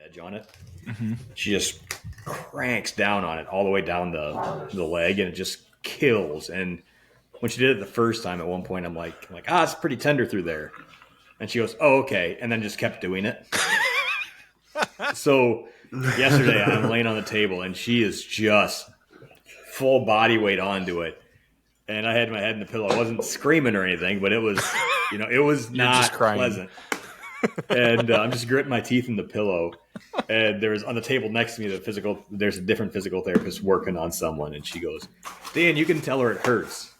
edge on it. Mm-hmm. She just cranks down on it all the way down the leg, and it just kills. And when she did it the first time, at one point, I'm like, it's pretty tender through there. And she goes, oh, okay. And then just kept doing it. So yesterday I'm laying on the table and she is just full body weight onto it. And I had my head in the pillow. I wasn't screaming or anything, but it was, it was not pleasant. And I'm just gritting my teeth in the pillow. And there was on the table next to me, there's a different physical therapist working on someone. And she goes, Dan, you can tell her it hurts.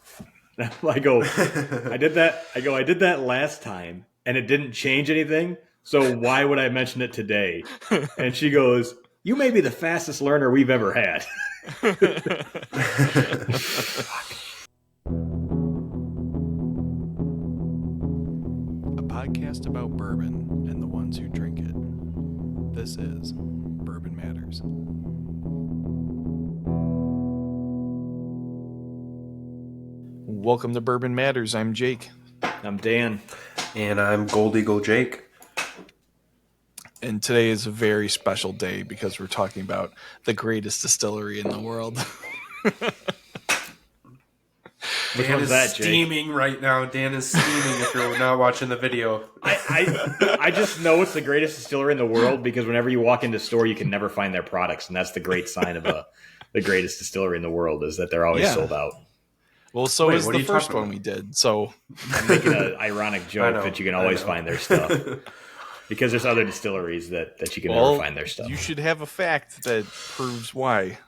I go, I did that last time and it didn't change anything. So why would I mention it today? And she goes, you may be the fastest learner we've ever had. A podcast about bourbon and the ones who drink it. This is Bourbon Matters. Welcome to Bourbon Matters. I'm Jake. I'm Dan. And I'm Gold Eagle Jake. And today is a very special day because we're talking about the greatest distillery in the world. Dan is steaming right now. Dan is steaming if you're not watching the video. I just know it's the greatest distillery in the world because whenever you walk into a store, you can never find their products. And that's the great sign of the greatest distillery in the world is that they're always sold out. Well, so is the first one we did. So I'm making an ironic joke that you can always find their stuff. Because there's other distilleries that you can never find their stuff. You should have a fact that proves why.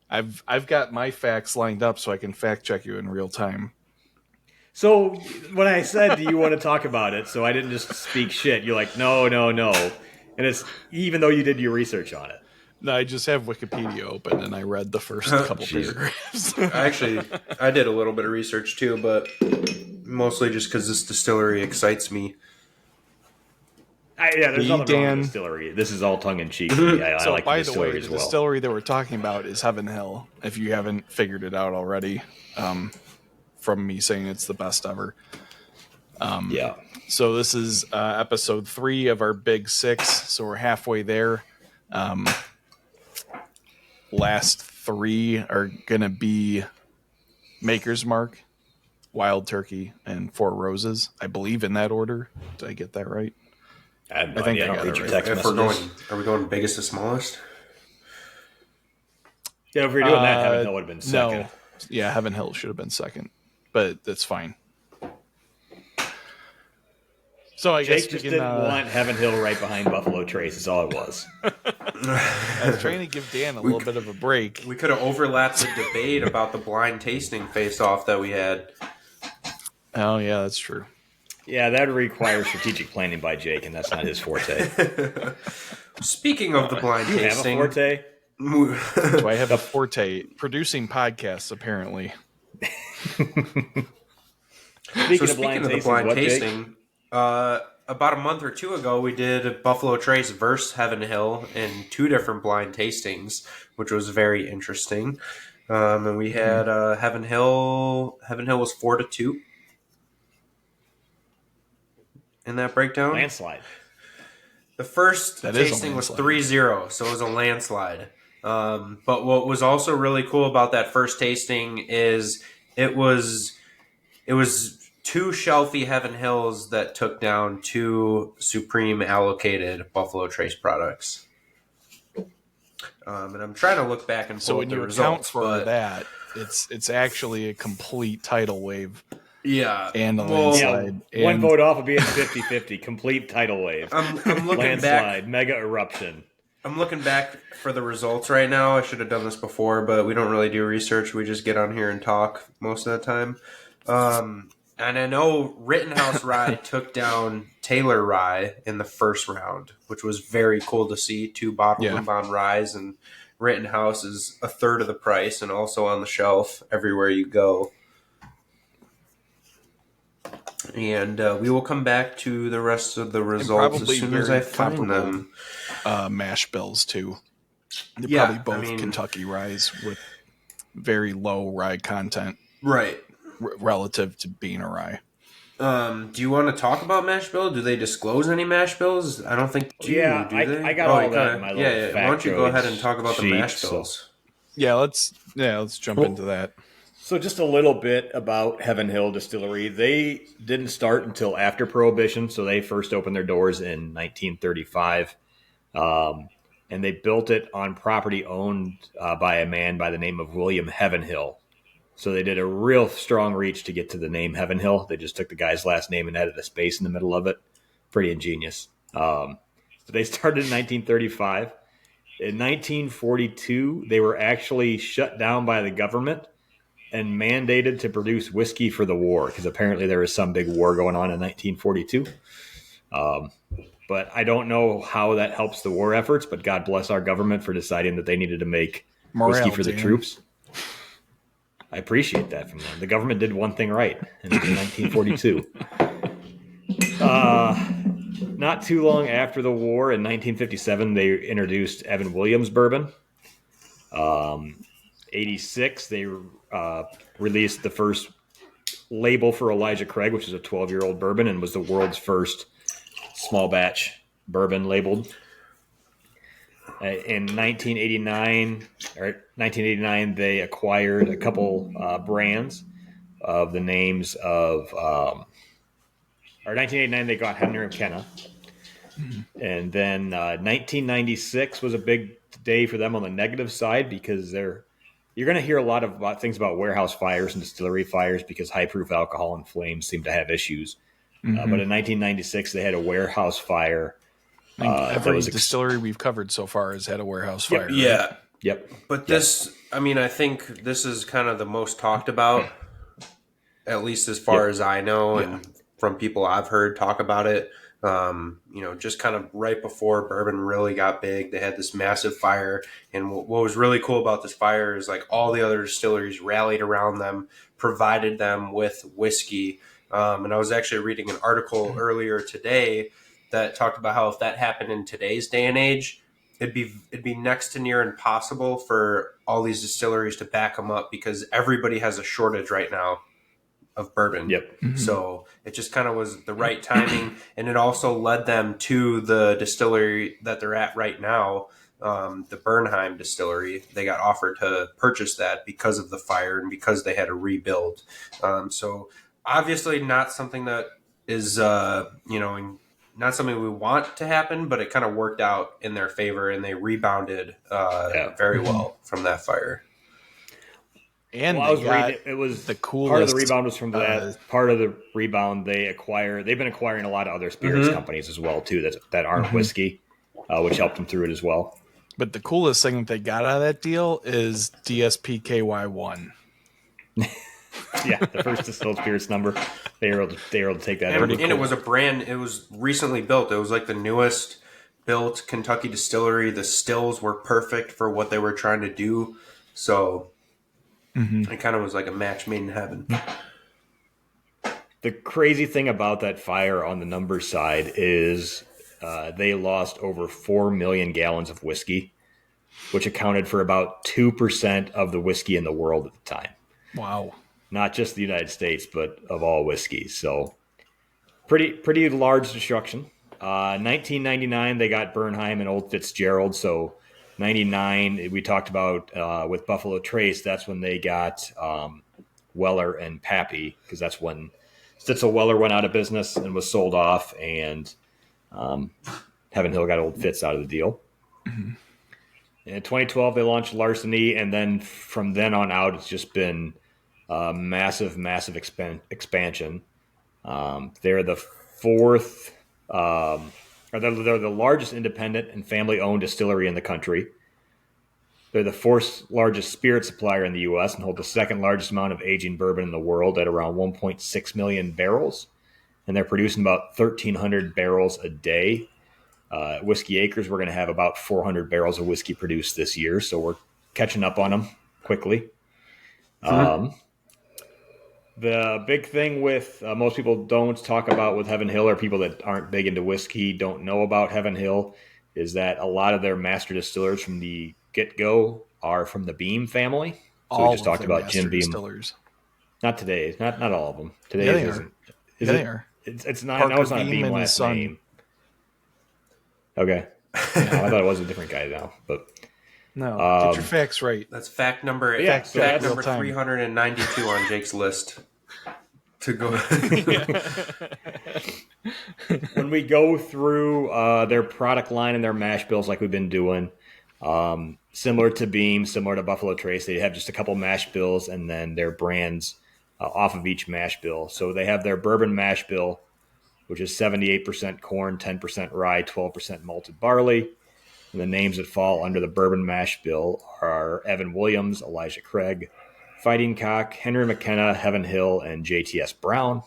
I've got my facts lined up so I can fact check you in real time. So when I said, do you want to talk about it? So I didn't just speak shit. You're like, no. And it's even though you did your research on it. No, I just have Wikipedia open and I read the first couple paragraphs. I did a little bit of research too, but mostly just because this distillery excites me. There's nothing wrong with distillery. This is all tongue in cheek. I like by the distillery way, as the well. distillery that we're talking about is Heaven Hill. If you haven't figured it out already, from me saying it's the best ever. So this is episode 3 of our big 6. So we're halfway there. Last 3 are gonna be Maker's Mark, Wild Turkey, and Four Roses. I believe in that order. Did I get that right? I think I don't read your text messages. Are we going biggest to smallest? Yeah, if we were doing that, Heaven Hill would have been second. No. Yeah, Heaven Hill should have been second, but that's fine. So I Jake guess just didn't want Heaven Hill right behind Buffalo Trace. Is all it was. I was trying to give Dan a little bit of a break. We could have overlapped the debate about the blind tasting face-off that we had. Oh, yeah, that's true. Yeah, that requires strategic planning by Jake, and that's not his forte. Speaking of the blind tasting... tasting... You have a forte? Do I have a forte? Producing podcasts, apparently. Speaking of the blind tasting, about a month or 2 ago, we did Buffalo Trace versus Heaven Hill in 2 different blind tastings, which was very interesting. And we had Heaven Hill was 4-2 in that breakdown. Landslide. The first tasting was 3-0, so it was a landslide. But what was also really cool about that first tasting is it was 2 shelfy Heaven Hills that took down 2 Supreme allocated Buffalo Trace products. And I'm trying to look back and pull up the results. So when you account for that, it's actually a complete tidal wave. Yeah. And a landslide. Yeah, one vote off of being 50-50. Complete tidal wave. I'm looking landslide, back. Mega eruption. I'm looking back for the results right now. I should have done this before, but we don't really do research. We just get on here and talk most of the time. And I know Rittenhouse Rye took down Taylor Rye in the first round, which was very cool to see. 2 bottle room on ryes, and Rittenhouse is a third of the price and also on the shelf everywhere you go. And we will come back to the rest of the results as soon as I find them. Mash bills, too. They're probably both Kentucky ryes with very low rye content. Right. Relative to being a rye. Do you want to talk about mash bill? Do they disclose any mash bills? I don't think do Yeah, they? I got Oh, all you that kind in my of little yeah. Why don't you go ahead and talk about the sheet. mash bills? Yeah, let's jump into that. So just a little bit about Heaven Hill Distillery. They didn't start until after Prohibition, so they first opened their doors in 1935. And they built it on property owned by a man by the name of William Heavenhill. So they did a real strong reach to get to the name Heavenhill. They just took the guy's last name and added a space in the middle of it. Pretty ingenious. But they started in 1935. In 1942, they were actually shut down by the government and mandated to produce whiskey for the war because apparently there was some big war going on in 1942. But I don't know how that helps the war efforts, but God bless our government for deciding that they needed to make whiskey for the troops. I appreciate that from them. The government did one thing right in 1942. Not too long after the war, in 1957, they introduced Evan Williams bourbon. 86, they released the first label for Elijah Craig, which is a 12-year-old bourbon and was the world's first small batch bourbon labeled. In 1989, they acquired a couple brands of the names of, or 1989, they got Henry McKenna. And then 1996 was a big day for them on the negative side because you're going to hear a lot of things about warehouse fires and distillery fires because high proof alcohol and flames seem to have issues. But in 1996, they had a warehouse fire. Every distillery we've covered so far has had a warehouse fire. Yeah. Right? Yep. But this, I mean, I think this is kind of the most talked about, at least as far as I know, and from people I've heard talk about it. Just kind of right before bourbon really got big, they had this massive fire. And what was really cool about this fire is like all the other distilleries rallied around them, provided them with whiskey. And I was actually reading an article earlier today that talked about how if that happened in today's day and age, it'd be next to near impossible for all these distilleries to back them up because everybody has a shortage right now of bourbon. Yep. So it just kind of was the right timing, and it also led them to the distillery that they're at right now, the Bernheim distillery. They got offered to purchase that because of the fire and because they had to rebuild. So obviously not something that is not something we want to happen, but it kind of worked out in their favor, and they rebounded very well from that fire. And I was reading it was the coolest. Part of the rebound was from that. Part of the rebound they've been acquiring a lot of other spirits companies as well too that aren't whiskey, which helped them through it as well. But the coolest thing that they got out of that deal is DSPKY1. Yeah, the first distilled spirits number. They were able to take that. And it was it was recently built. It was like the newest built Kentucky distillery. The stills were perfect for what they were trying to do. So it kind of was like a match made in heaven. The crazy thing about that fire on the numbers side is they lost over 4 million gallons of whiskey, which accounted for about 2% of the whiskey in the world at the time. Wow. Not just the United States, but of all whiskeys. So pretty large destruction. 1999, they got Bernheim and Old Fitzgerald. So 99, we talked about with Buffalo Trace, that's when they got Weller and Pappy, because that's when Stitzel Weller went out of business and was sold off, and Heaven Hill got Old Fitz out of the deal. In 2012, they launched Larceny, and then from then on out, it's just been massive expansion. They're the fourth, they're the largest independent and family-owned distillery in the country. They're the fourth largest spirit supplier in the U.S. and hold the second largest amount of aging bourbon in the world at around 1.6 million barrels. And they're producing about 1,300 barrels a day. Whiskey Acres, we're going to have about 400 barrels of whiskey produced this year, so we're catching up on them quickly. The big thing with most people don't talk about with Heaven Hill, or people that aren't big into whiskey don't know about Heaven Hill, is that a lot of their master distillers from the get-go are from the Beam family. So All we just talked about Jim Beam. Distillers. Not today, not all of them. Today Is they it? are. It's not. Parker No, it's not a Beam Beam and his last son. name. Okay. Yeah, I thought it was a different guy now, but No, get your facts right. That's fact number Yeah, fact, so fact that's- number 392 on Jake's list. To go. when we go through their product line and their mash bills like we've been doing, similar to Beam, similar to Buffalo Trace, they have just a couple mash bills and then their brands off of each mash bill. So they have their bourbon mash bill, which is 78% corn, 10% rye, 12% malted barley. And the names that fall under the bourbon mash bill are Evan Williams, Elijah Craig, Fighting Cock, Henry McKenna, Heaven Hill, and JTS Brown.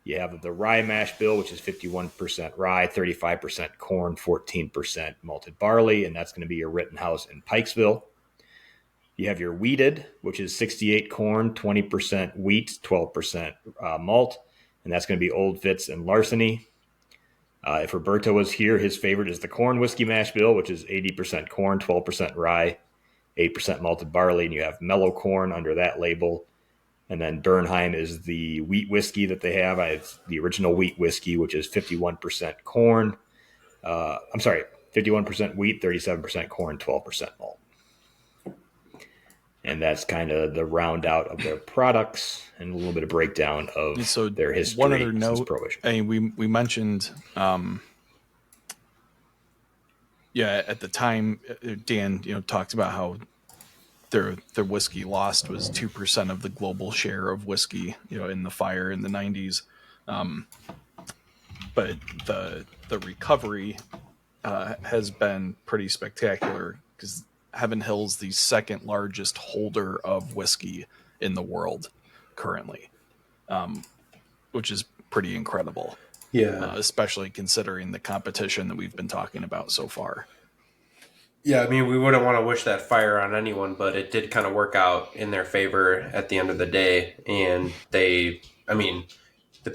You have the rye mash bill, which is 51% rye, 35% corn, 14% malted barley, and that's going to be your Rittenhouse in Pikesville. You have your wheated, which is 68 corn, 20% wheat, 12% malt, and that's going to be Old Fitz and Larceny. If Roberto was here, his favorite is the corn whiskey mash bill, which is 80% corn, 12% rye, 8% malted barley, and you have mellow corn under that label. And then Bernheim is the wheat whiskey that they have. It's the original wheat whiskey, which is 51% corn. 51% wheat, 37% corn, 12% malt. And that's kind of the round out of their products and a little bit of breakdown of their history. One other note, Prohibition. I mean, we mentioned, at the time, Dan, talked about how their whiskey lost was 2% of the global share of whiskey, in the fire in the 90s. But the recovery has been pretty spectacular because Heaven Hill's the second largest holder of whiskey in the world currently, which is pretty incredible. Yeah. Especially considering the competition that we've been talking about so far. Yeah, I mean, we wouldn't want to wish that fire on anyone, but it did kind of work out in their favor at the end of the day. And the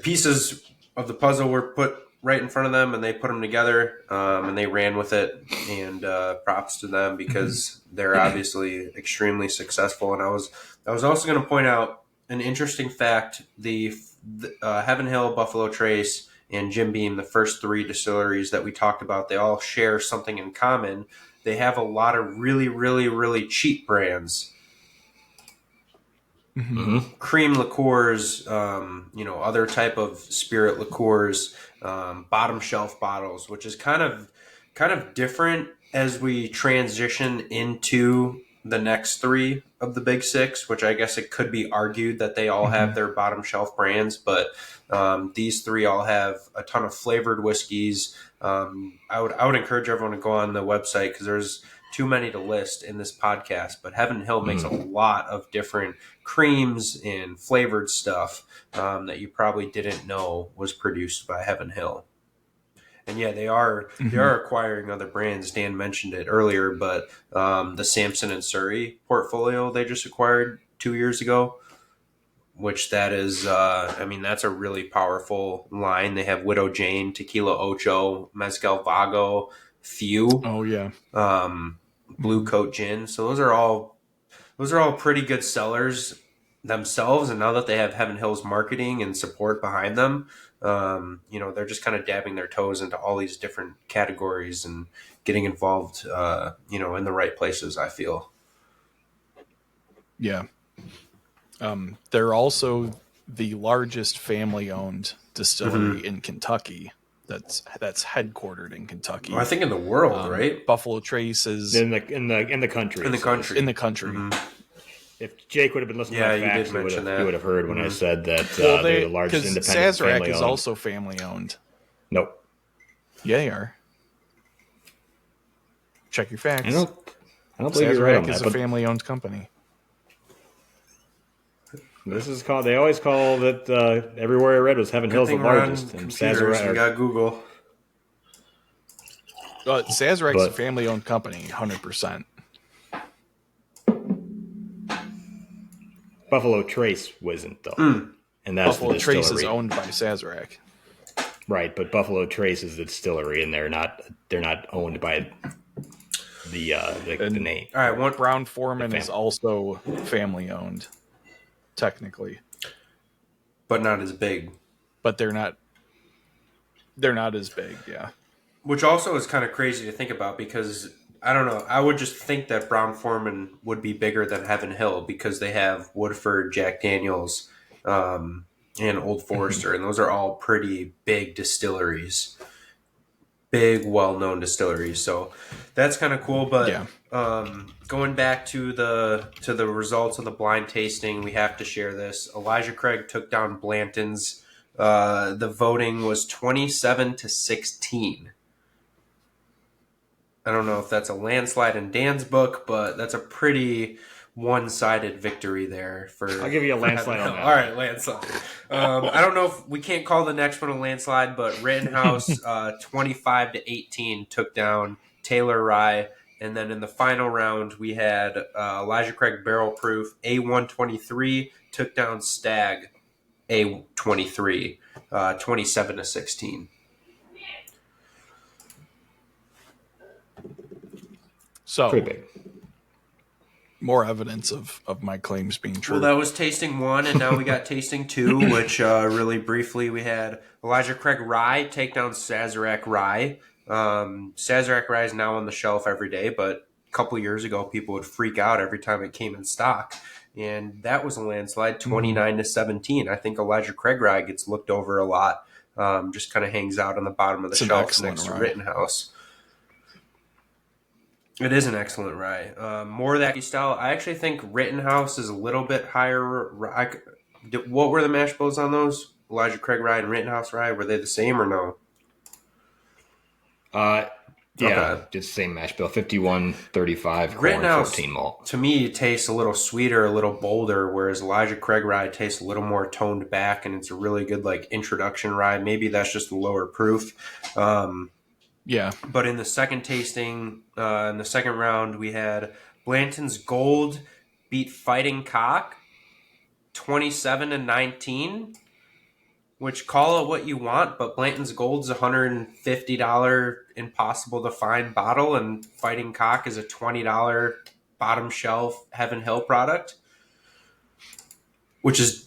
pieces of the puzzle were put right in front of them and they put them together and they ran with it. And props to them because they're obviously extremely successful. And I was also going to point out an interesting fact. The Heaven Hill, Buffalo Trace, and Jim Beam, the first three distilleries that we talked about, they all share something in common. They have a lot of really, really, really cheap brands. Mm-hmm. Cream liqueurs, other type of spirit liqueurs, bottom shelf bottles, which is kind of different as we transition into the next three of the big six, which I guess it could be argued that they all have their bottom shelf brands, but these three all have a ton of flavored whiskeys. I would encourage everyone to go on the website because there's too many to list in this podcast, but Heaven Hill makes a lot of different creams and flavored stuff that you probably didn't know was produced by Heaven Hill. And yeah, they are acquiring other brands. Dan mentioned it earlier, but the Samson and Surrey portfolio they just acquired 2 years ago, which that is, that's a really powerful line. They have Widow Jane, Tequila Ocho, Mezcal Vago, Few. Oh yeah. Blue Coat Gin. So those are all pretty good sellers themselves. And now that they have Heaven Hill's marketing and support behind them, they're just kind of dabbing their toes into all these different categories and getting involved, in the right places, I feel. Yeah. They're also the largest family-owned distillery in Kentucky. That's headquartered in Kentucky. Well, I think in the world, right? Buffalo Trace is in the country. In the country. In the country. Mm-hmm. If Jake would have been listening to my facts, he would have heard when I said that they're the largest independent Sazerac family is owned. also family owned. Nope. Yeah, they are. Check your facts. I don't believe you're right on Sazerac that. is a family owned company. This is called. They always call it. Everywhere I read was Heaven Hill's the largest, and Sazerac. We got Google. Sazerac's a family owned company, 100%. Buffalo Trace wasn't though, and that's Buffalo the Trace distillery. is owned by Sazerac. Right, but Buffalo Trace is the distillery, and they're not owned by the name. All right, Brown Foreman is also family owned, technically, but not as big. but they're not as big. Yeah. Which also is kind of crazy to think about because I don't know. I would just think that Brown-Forman would be bigger than Heaven Hill because they have Woodford, Jack Daniels, and Old Forester, and those are all pretty big distilleries, big, well-known distilleries. So that's kind of cool. But going back to the results of the blind tasting, we have to share this. Elijah Craig took down Blanton's. The voting was 27-16. I don't know if that's a landslide in Dan's book, but that's a pretty one-sided victory there. I'll give you a landslide on that. All right, landslide. I don't know if we can't call the next one a landslide, but Rittenhouse 25-18 took down Taylor Rye, and then in the final round we had Elijah Craig Barrel Proof A123 took down Stag A23 27-16. So, pretty big. More evidence of my claims being true. Well, that was tasting 1, and now we got tasting 2, which really briefly we had Elijah Craig Rye take down Sazerac Rye. Sazerac Rye is now on the shelf every day, but a couple years ago people would freak out every time it came in stock. And that was a landslide, 29-17. I think Elijah Craig Rye gets looked over a lot. Just kind of hangs out on the bottom of the shelf next to Rittenhouse. It is an excellent rye. More of that style. I actually think Rittenhouse is a little bit higher. What were the mash bills on those? Elijah Craig Rye and Rittenhouse Rye, were they the same or no? Okay. Just same mash bill. 51-35 corn, Rittenhouse, 14 malt. To me, it tastes a little sweeter, a little bolder, whereas Elijah Craig Rye tastes a little more toned back, and it's a really good introduction rye. Maybe that's just a lower proof. Yeah. But in the second tasting, in the second round, we had Blanton's Gold beat Fighting Cock 27-19, which call it what you want, but Blanton's Gold's $150 impossible to find bottle, and Fighting Cock is a $20 bottom shelf Heaven Hill product, which is...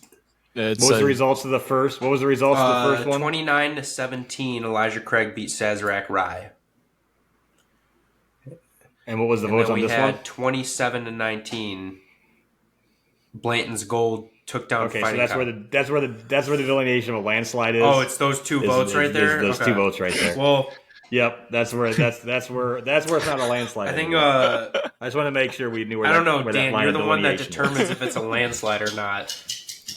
What was the results of the first? What was the results of the first one? 29-17. Elijah Craig beat Sazerac Rye. And what was the votes on this one? We had 27-19. Blanton's Gold took down. Okay, so that's where the delineation of a landslide is. Oh, it's those two votes right there. Those two votes right there. Well, yep, that's where it's not a landslide. I think. I just want to make sure we knew where. I don't know, where Dan. You're the one that determines if it's a landslide or not.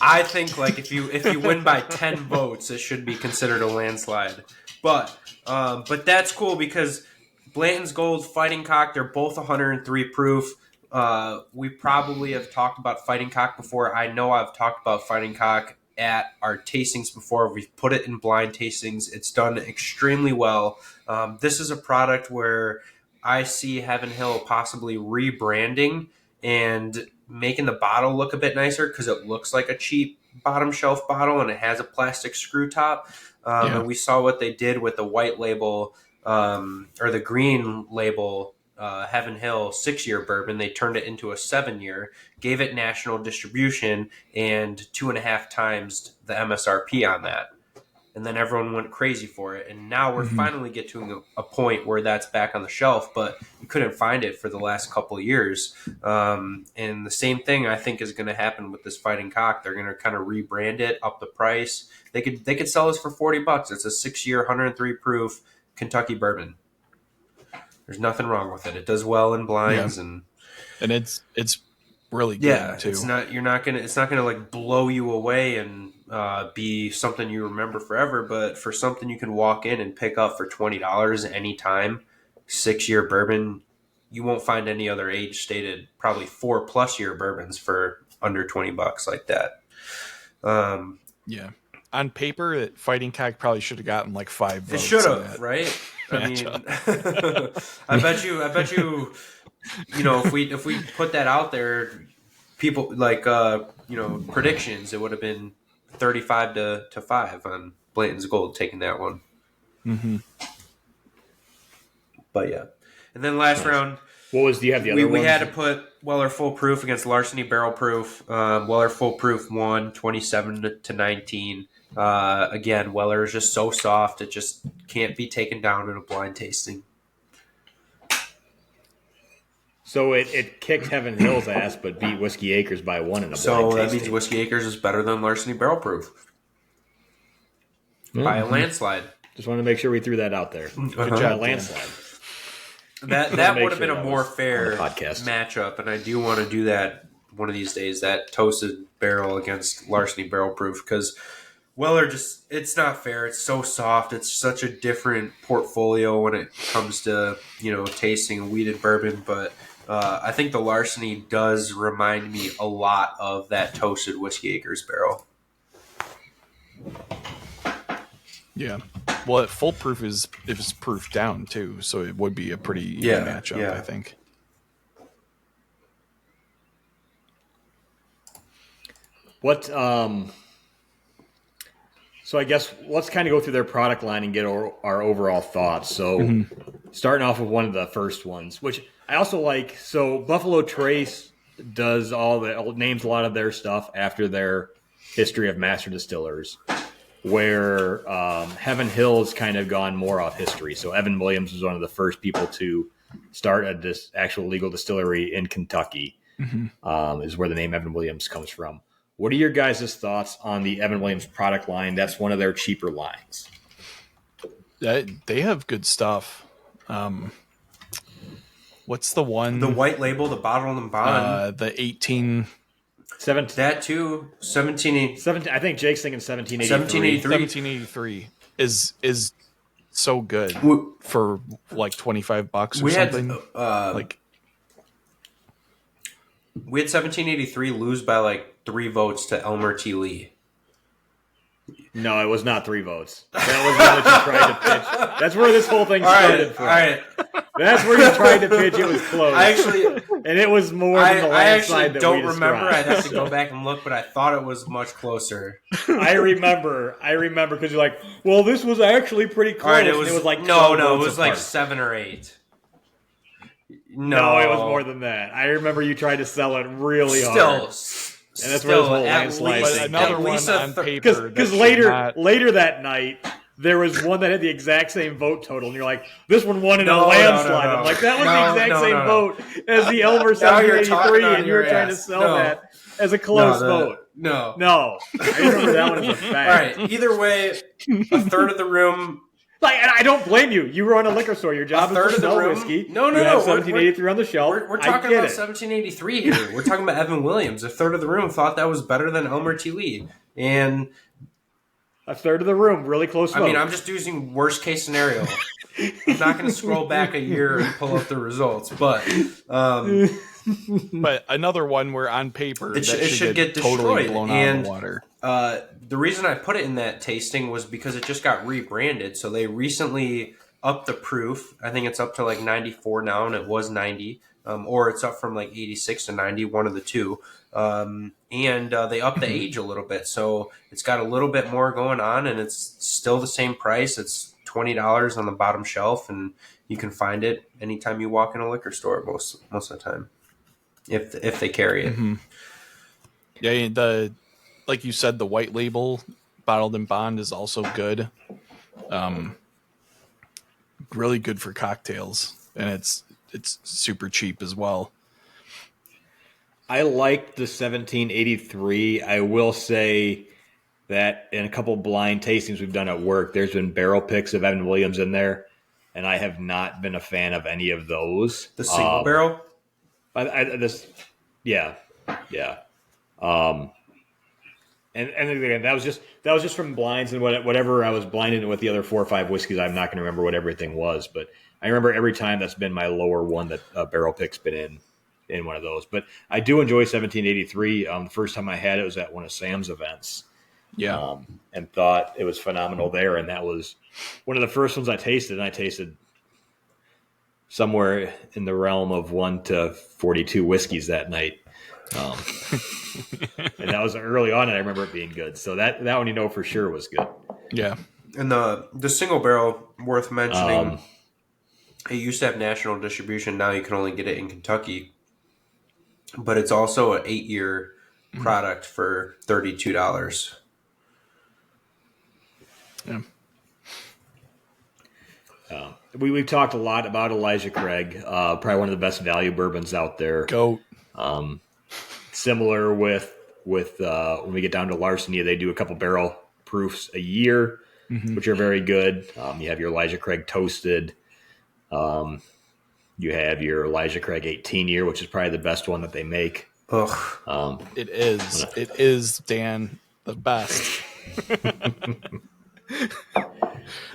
I think if you win by 10 votes, it should be considered a landslide. But that's cool because Blanton's Gold, Fighting Cock, they're both 103 proof. We probably have talked about Fighting Cock before. I know I've talked about Fighting Cock at our tastings before. We've put it in blind tastings. It's done extremely well. This is a product where I see Heaven Hill possibly rebranding and making the bottle look a bit nicer because it looks like a cheap bottom shelf bottle and it has a plastic screw top. And we saw what they did with the white label or the green label Heaven Hill 6-year bourbon. They turned it into a 7-year, gave it national distribution, and 2.5 times the MSRP on that. And then everyone went crazy for it. And now we're finally getting a point where that's back on the shelf, but you couldn't find it for the last couple of years. And the same thing I think is going to happen with this Fighting Cock. They're going to kind of rebrand it, up the price. They could sell this for $40. It's a 6-year, 103 proof Kentucky bourbon. There's nothing wrong with it. It does well in blinds, and it's really good too. It's not gonna blow you away and be something you remember forever. But for something you can walk in and pick up for $20 anytime, 6-year bourbon, you won't find any other age stated probably 4+ year bourbons for under $20 like that. On paper, Fighting Cock probably should have gotten 5 votes. It should have, right? I mean, I bet you, if we put that out there, people predictions, it would have been 35-5 on Blanton's Gold taking that one. Mm-hmm. But yeah, and then last round, what was? Do you have the other we had to put Weller Full Proof against Larceny Barrel Proof. Weller Full Proof won 27-19. Again, Weller is just so soft; it just can't be taken down in a blind tasting. So it kicked Heaven Hill's ass, but beat Whiskey Acres by 1 in a blind So that tasting. means Whiskey Acres is better than Larceny Barrel Proof by a landslide. Just wanted to make sure we threw that out there. Good job, landslide. That would have been a more fair matchup, and I do want to do that one of these days. That toasted barrel against Larceny Barrel Proof, because Weller it's not fair. It's so soft. It's such a different portfolio when it comes to tasting a wheated bourbon, but. I think the Larceny does remind me a lot of that toasted Whiskey Acres barrel. Yeah. Well, full proof is proof down too, so it would be a pretty even matchup, I think. What so I guess let's kind of go through their product line and get our overall thoughts. So starting off with one of the first ones, which I also like. So Buffalo Trace does names a lot of their stuff after their history of master distillers, where Heaven Hill's kind of gone more off history. So Evan Williams was one of the first people to start this actual legal distillery in Kentucky, is where the name Evan Williams comes from. What are your guys' thoughts on the Evan Williams product line? That's one of their cheaper lines. They have good stuff. What's the one? The white label, the bottled and bond. The 18... 17, that too. 17. I think Jake's thinking 1783. 1783 is so good for like $25 or something. We had 1783 lose by like 3 votes to Elmer T. Lee. No, it was not 3 votes. That was one that you tried to pitch. That's where this whole thing started from. All right. That's where you tried to pitch. It was close. And it was more than the last side that we described. I actually don't remember. I'd have to go back and look, but I thought it was much closer. I remember because you're like, well, this was actually pretty close. Right, it was like no, it was like 7 or 8. No, it was more than that. I remember you tried to sell it really hard. And that's where this whole landslide thing. Another one on paper. Because later that night, there was one that had the exact same vote total, and you're like, this one won in a landslide. I'm like, that was the exact same vote as the Elmer 1783, and you were trying to sell that as a close vote. No. I remember that one as a fact. All right. Either way, a third of the room. And I don't blame you. You run a liquor store. Your job is to sell whiskey. No. You have 1783 on the shelf. We're talking about 1783 here. We're talking about Evan Williams. A third of the room thought that was better than Elmer T. Lee. And a third of the room, really close vote. I mean, I'm just using worst case scenario. I'm not going to scroll back a year and pull up the results. But but another one where on paper it should get totally destroyed. blown out of the water. The reason I put it in that tasting was because it just got rebranded. So they recently upped the proof. I think it's up to like 94 now, and it was 90. Or it's up from like 86 to 90, one of the two. And they upped the age a little bit. So it's got a little bit more going on, and it's still the same price. It's $20 on the bottom shelf, and you can find it anytime you walk in a liquor store most of the time, if they carry it. Mm-hmm. Yeah, like you said, the white label bottled and bond is also good. Really good for cocktails, and it's super cheap as well. I like the 1783. I will say that in a couple blind tastings we've done at work, there's been barrel picks of Evan Williams in there, and I have not been a fan of any of those. The single barrel? Yeah. And again, that was just from blinds and whatever I was blinded with the other 4 or 5 whiskeys. I'm not going to remember what everything was, but I remember every time that's been my lower one that barrel pick's been in one of those. But I do enjoy 1783. The first time I had it was at one of Sam's events. Yeah, and thought it was phenomenal there, and that was one of the first ones I tasted. And I tasted somewhere in the realm of 1 to 42 whiskeys that night. And that was early on, and I remember it being good. So that one, for sure was good. Yeah. And the single barrel, worth mentioning, it used to have national distribution. Now you can only get it in Kentucky. But it's also an 8-year product for $32. Yeah. We've talked a lot about Elijah Craig, probably one of the best value bourbons out there. Goat. Similar with when we get down to Larceny, they do a couple barrel proofs a year, which are very good. You have your Elijah Craig Toasted. You have your Elijah Craig 18 year, which is probably the best one that they make. Ugh. It is. It is, Dan, the best.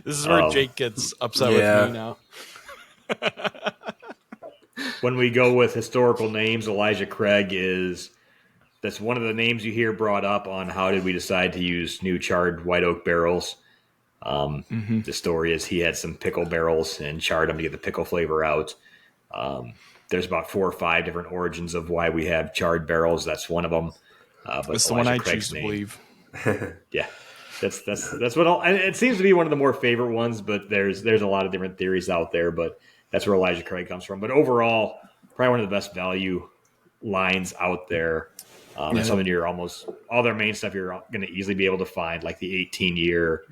This is where Jake gets upset with me now. When we go with historical names, Elijah Craig that's one of the names you hear brought up on how did we decide to use new charred white oak barrels. The story is he had some pickle barrels and charred them to get the pickle flavor out. There's about 4 or 5 different origins of why we have charred barrels. That's one of them. But it's the one I choose to believe. Yeah. That's what it seems to be one of the more favorite ones, but there's a lot of different theories out there, but that's where Elijah Craig comes from. But overall, probably one of the best value lines out there. Some of your almost all their main stuff you're going to easily be able to find, like the 18 year.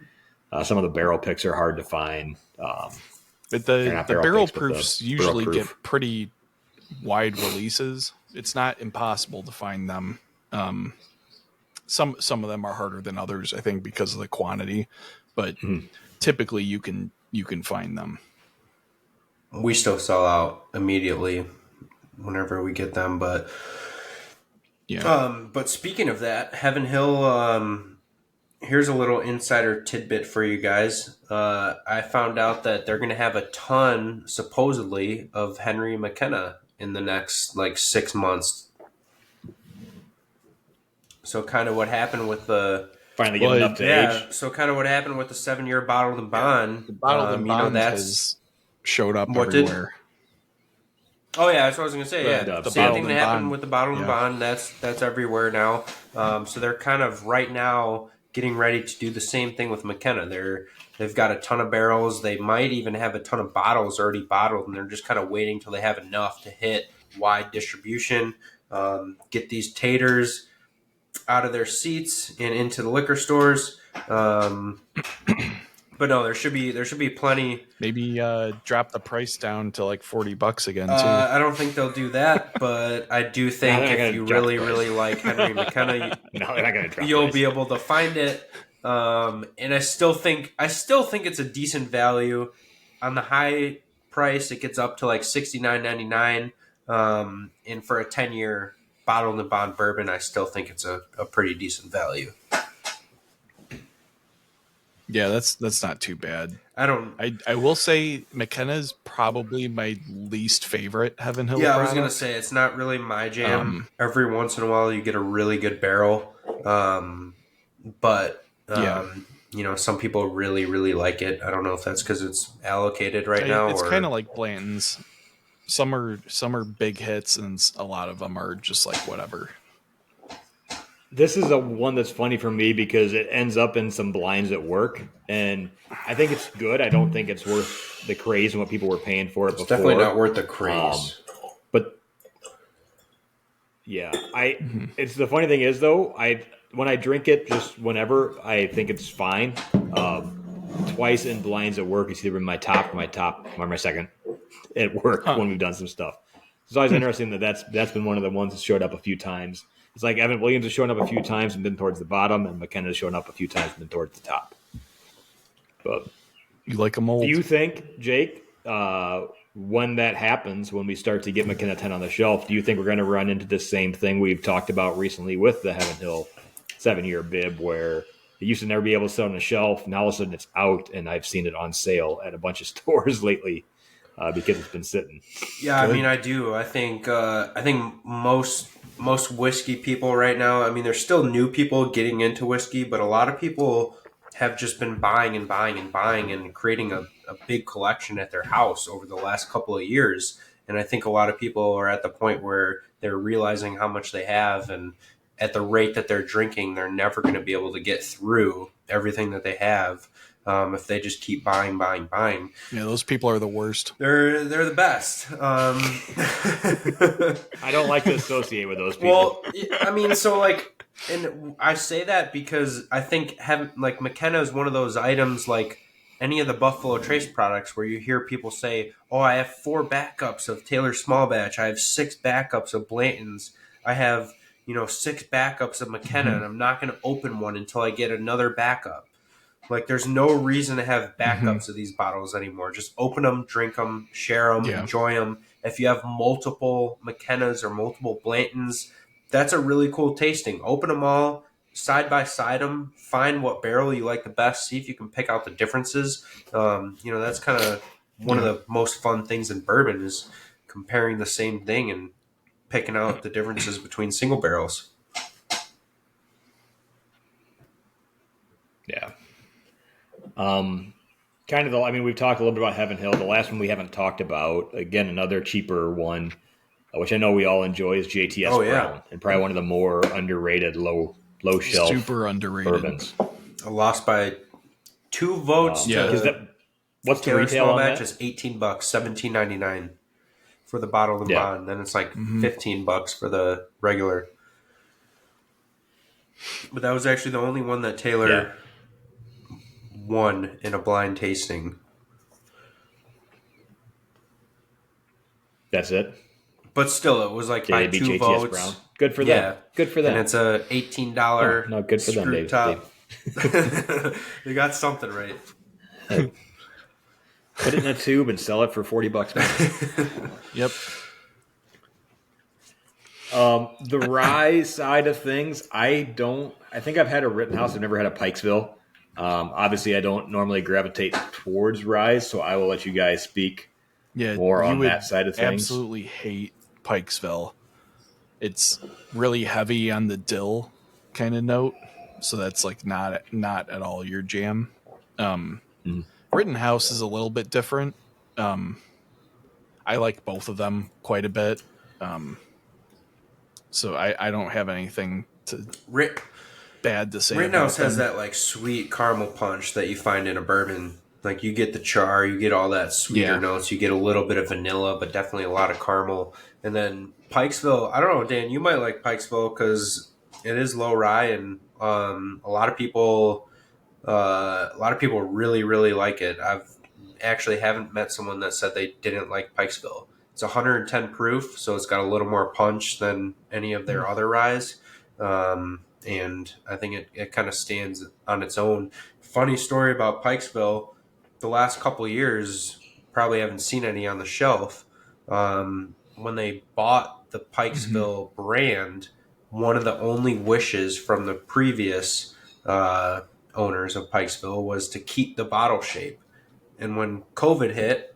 Some of the barrel picks are hard to find. But the barrel proofs usually get pretty wide releases. It's not impossible to find them. Some of them are harder than others, I think, because of the quantity. But typically, you can find them. We still sell out immediately whenever we get them, but But speaking of that, Heaven Hill. Here's a little insider tidbit for you guys. I found out that they're going to have a ton, supposedly, of Henry McKenna in the next 6 months. So kind of what happened with the finally getting up to age. So kind of what happened with the 7-year bottled and bond. The bottled and bond has showed up everywhere. Oh yeah, that's what I was going to say. Yeah, the same thing that happened with the bottled and bond. That's everywhere now. So they're kind of right now getting ready to do the same thing with McKenna. They've got a ton of barrels. They might even have a ton of bottles already bottled, and they're just kind of waiting till they have enough to hit wide distribution. Get these taters out of their seats and into the liquor stores. But no, there should be plenty. Maybe drop the price down to like $40 again too. I don't think they'll do that, but I do think if you really like Henry McKenna, you'll be able to find it. And I still think it's a decent value. On the high price, it gets up to like $69.99. And for a 10-year bottled and bond bourbon, I still think it's a pretty decent value. Yeah, that's not too bad. I will say McKenna's probably my least favorite Heaven Hill. Yeah, product. I was gonna say it's not really my jam. Every once in a while, you get a really good barrel, but some people really really like it. I don't know if that's because it's allocated right now. It's kind of like Blanton's. Some are big hits, and a lot of them are just like whatever. This is one that's funny for me because it ends up in some blinds at work, and I think it's good. I don't think it's worth the craze and what people were paying for it before. It's definitely not worth the craze. But yeah, it's the funny thing is though, when I drink it just whenever, I think it's fine. Twice in blinds at work, it's either been my top or my second at work when we've done some stuff. It's always interesting that's been one of the ones that showed up a few times. It's like Evan Williams has shown up a few times and been towards the bottom, and McKenna has shown up a few times and been towards the top. But you like them old. Do you think, Jake, when that happens, when we start to get McKenna 10 on the shelf, do you think we're going to run into the same thing we've talked about recently with the Heaven Hill 7-year bib, where it used to never be able to sit on the shelf, now all of a sudden it's out, and I've seen it on sale at a bunch of stores lately because it's been sitting? Yeah, Good. I mean, I do. I think most whiskey people right now, I mean, there's still new people getting into whiskey, but a lot of people have just been buying and creating a big collection at their house over the last couple of years. And I think a lot of people are at the point where they're realizing how much they have, and at the rate that they're drinking, they're never going to be able to get through everything that they have. if they just keep buying. Yeah, those people are the worst. They're the best. I don't like to associate with those people. Well, I mean, so like, and I say that because I think like McKenna is one of those items like any of the Buffalo Trace products where you hear people say, "Oh, I have 4 backups of Taylor Small Batch. I have 6 backups of Blanton's. I have 6 backups of McKenna, and I'm not going to open one until I get another backup." Like, there's no reason to have backups of these bottles anymore. Just open them, drink them, share them, enjoy them. If you have multiple McKennas or multiple Blantons, that's a really cool tasting. Open them all, side by side them, find what barrel you like the best, see if you can pick out the differences. That's kind of one of the most fun things in bourbon is comparing the same thing and picking out the differences between single barrels. Yeah. We've talked a little bit about Heaven Hill. The last one we haven't talked about, again, another cheaper one, which I know we all enjoy, is JTS Brown, and probably one of the more underrated, low shelf, super underrated bourbons. I lost by 2 votes. What's the Taylor retail Small on Batch that? is $18, $17.99 for the bottle and bond. Then it's like $15 for the regular. But that was actually the only one that Taylor won in a blind tasting. That's it. But still, it was like by 2 JTS votes. Brown. Good for them. Good for them. And it's a $18 no, good for them, Dave. top. They got something right. Put it in a tube and sell it for $40 Yep. The rye side of things, I think I've had a Rittenhouse. I've never had a Pikesville. Obviously, I don't normally gravitate towards rye, so I will let you guys speak more on that side of things. Absolutely hate Pikesville. It's really heavy on the dill kind of note, so that's like not at all your jam. Rittenhouse is a little bit different. I like both of them quite a bit. So I don't have anything bad to say. Rittenhouse has that like sweet caramel punch that you find in a bourbon. Like you get the char, you get all that sweeter notes, you get a little bit of vanilla, but definitely a lot of caramel. And then Pikesville, I don't know, Dan, you might like Pikesville because it is low rye, and a lot of people really, really like it. I've actually haven't met someone that said they didn't like Pikesville. It's 110 proof, so it's got a little more punch than any of their other ryes. And I think it kind of stands on its own. Funny story about Pikesville, the last couple of years, probably haven't seen any on the shelf. When they bought the Pikesville brand, one of the only wishes from the previous owners of Pikesville was to keep the bottle shape. And when COVID hit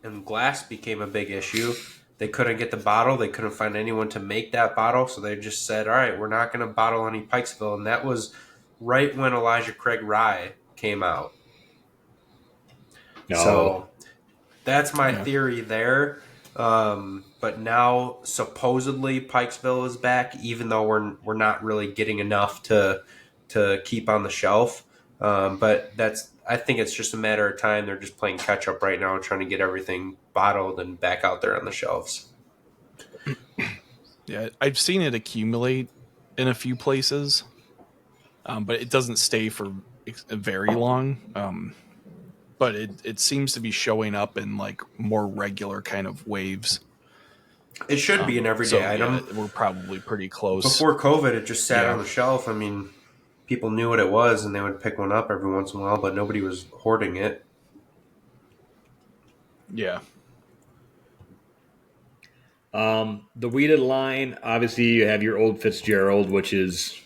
and glass became a big issue, they couldn't get the bottle. They couldn't find anyone to make that bottle. So they just said, all right, we're not going to bottle any Pikesville. And that was right when Elijah Craig Rye came out. No. So that's my theory there. But now supposedly Pikesville is back, even though we're not really getting enough to keep on the shelf. But I think it's just a matter of time. They're just playing catch up right now, trying to get everything bottled and back out there on the shelves. Yeah, I've seen it accumulate in a few places, but it doesn't stay for very long. But it seems to be showing up in like more regular kind of waves. It should be an everyday item. Yeah, we're probably pretty close. Before COVID, it just sat on the shelf. I mean, people knew what it was, and they would pick one up every once in a while, but nobody was hoarding it. Yeah. The weeded line, obviously, you have your Old Fitzgerald, which is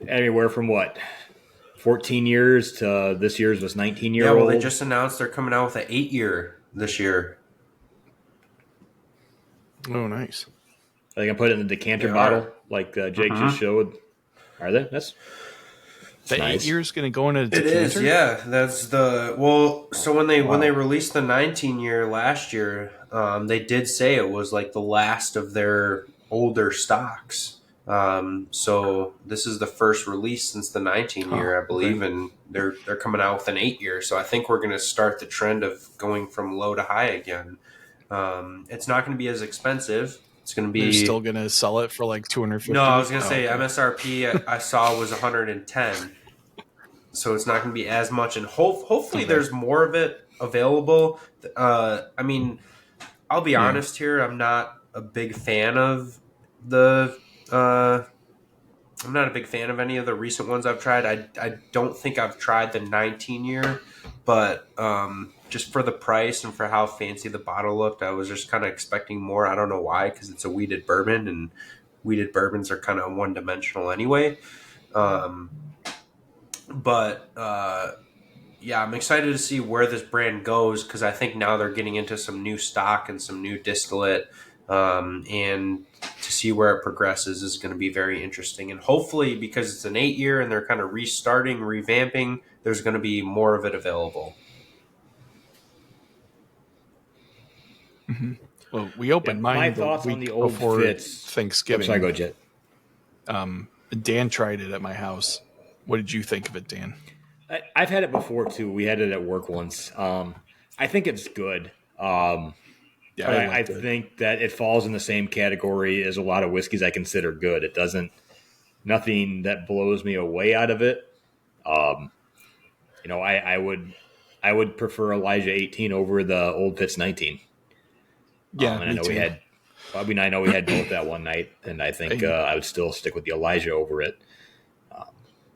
anywhere from 14 years to this year's was 19-year-old. Yeah, well, they just announced they're coming out with an 8-year this year. Oh, nice. Are they going to put it in the decanter bottle like Jake just showed? Are they? That's the nice. 8 years going to go in a decanter? It is, yeah. That's so when they released the 19-year last year, they did say it was like the last of their older stocks. So this is the first release since the 19 year, I believe, and they're coming out with an 8 year. So I think we're going to start the trend of going from low to high again. It's not going to be as expensive. It's going to be. They're still going to sell it for like 250. No, I was going to say MSRP I saw was 110. So it's not going to be as much, and hopefully there's more of it available. I mean, I'll be honest here. I'm not a big fan of the. I'm not a big fan of any of the recent ones I've tried. I don't think I've tried the 19 year, but just for the price and for how fancy the bottle looked, I was just kind of expecting more. I don't know why, because it's a wheated bourbon, and wheated bourbons are kind of one dimensional anyway. But yeah, I'm excited to see where this brand goes, because I think now they're getting into some new stock and some new distillate, and to see where it progresses is going to be very interesting. And hopefully, because it's an 8 year and they're kind of restarting, revamping, there's going to be more of it available. Mm-hmm. Well, we opened mine my thoughts the week on the old before Fitz. Thanksgiving. Sorry, go Jet. Dan tried it at my house. What did you think of it, Dan? I've had it before too. We had it at work once. I think it's good. I think that it falls in the same category as a lot of whiskeys I consider good. It doesn't, nothing that blows me away out of it. I would prefer Elijah 18 over the Old Fitz 19. Yeah, and I know we had both that one night, and I think I would still stick with the Elijah over it.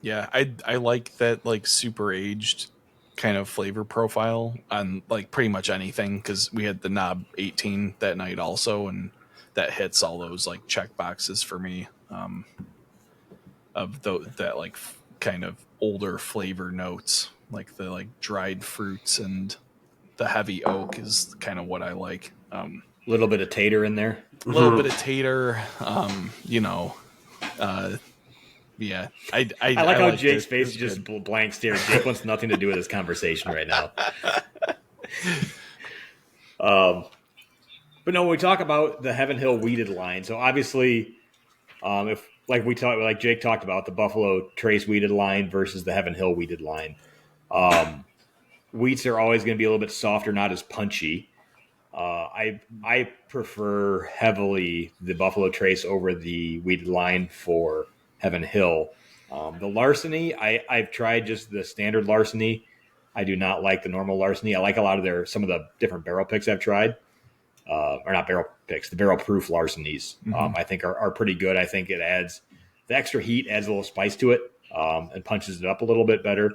Yeah, I like that like super aged kind of flavor profile on like pretty much anything, because we had the Knob 18 that night also, and that hits all those like check boxes for me of that like kind of older flavor notes, like the like dried fruits and the heavy oak is kind of what I like. A little bit of tater in there. A little bit of tater, yeah, I like how Jake's face just blank stare. Jake wants nothing to do with this conversation right now. But no, when we talk about the Heaven Hill wheated line, so obviously, if like Jake talked about the Buffalo Trace wheated line versus the Heaven Hill wheated line, wheats are always going to be a little bit softer, not as punchy. I prefer heavily the Buffalo Trace over the wheated line for Heaven Hill. The Larceny, I've tried just the standard Larceny. I do not like the normal Larceny. I like a lot of some of the different barrel picks I've tried. Or not barrel picks, the barrel proof Larcenies, I think are pretty good. I think it adds the extra heat, adds a little spice to it, and punches it up a little bit better.